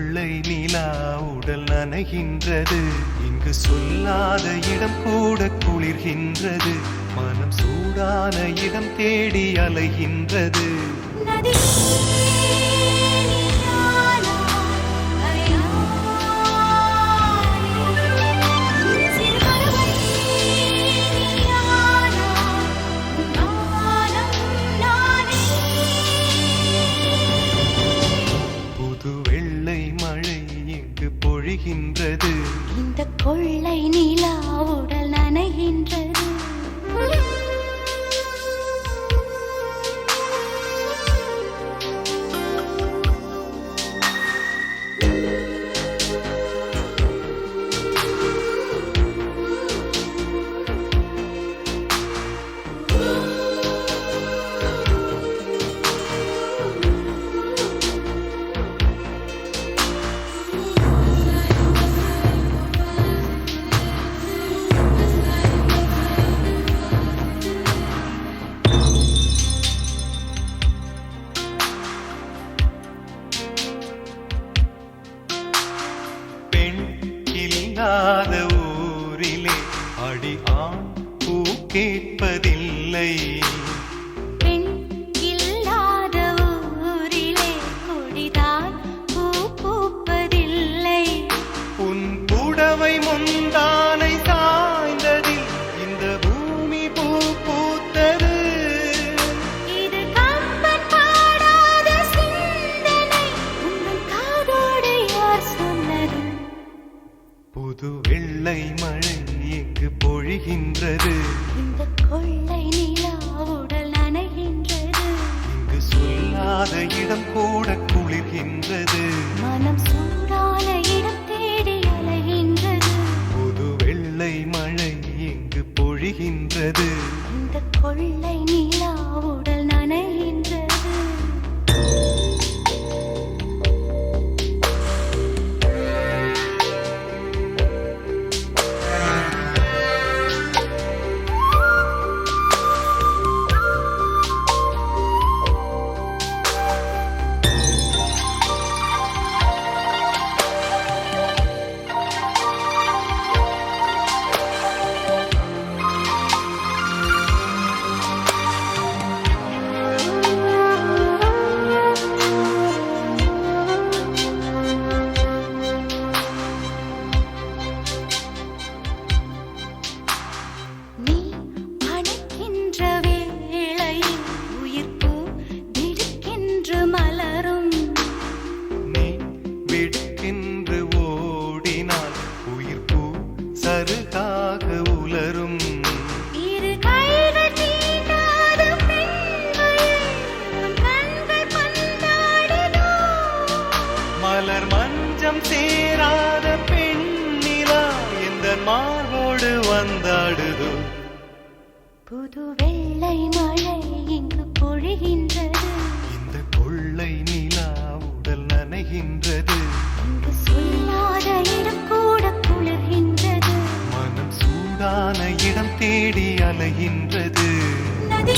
கொள்ளை நிலா உடல் நனைகின்றது. இங்கு சொல்லாத இடம் கூட குளிர்கின்றது. மனம் சூடான இடம் தேடி அலைகின்றது. பொழிகின்றது. இந்த கொள்ளை நிலா உடல் நனைகின்றது. இல்லாத ஊரிலே அடி ஆண் பூ கேட்பதில்லை. பெண் இல்லாத ஊரிலே கொடிதான் பூ பூப்பதில்லை. உன் புடவை முந்தானை சாய்ந்ததில் இந்த பூமி பூ பூத்தது. இது கம்பன் பாடாத சிந்தனை, உங்கள் காதோடு யார் சொன்னது? புது வெள்ளை மழை எங்கு பொழிகின்றது. இந்த கொள்ளை நிலா உடல் நனைகின்றது. இங்கு சொல்லாத இடம் கூட குளிர்கின்றது. மனம் சூடான இடம் தேடி அலைகின்றது. புது வெள்ளை மழை எங்கு பொழிகின்றது. இந்த கொள்ளை நிலா உடல் நனைகின்றது. சருகாக உலரும். இரு கைகள் தீண்டாத பெண்கள் கண்கள் பந்தாடுதோ. மலர் மஞ்சம் சேராத பெண்ணிலா எந்த மார்போடு வந்தாடுதோ. புது வெள்ளை மழை இங்கு பொழிகின்றது. இந்த கொள்ளை நிலா உடல் நனைகின்றது. இங்கு சொல்லாத இடம் கூட குளிர்கின்றது. மனம் சூடான இடம் தேடி அலைகின்றது. நதி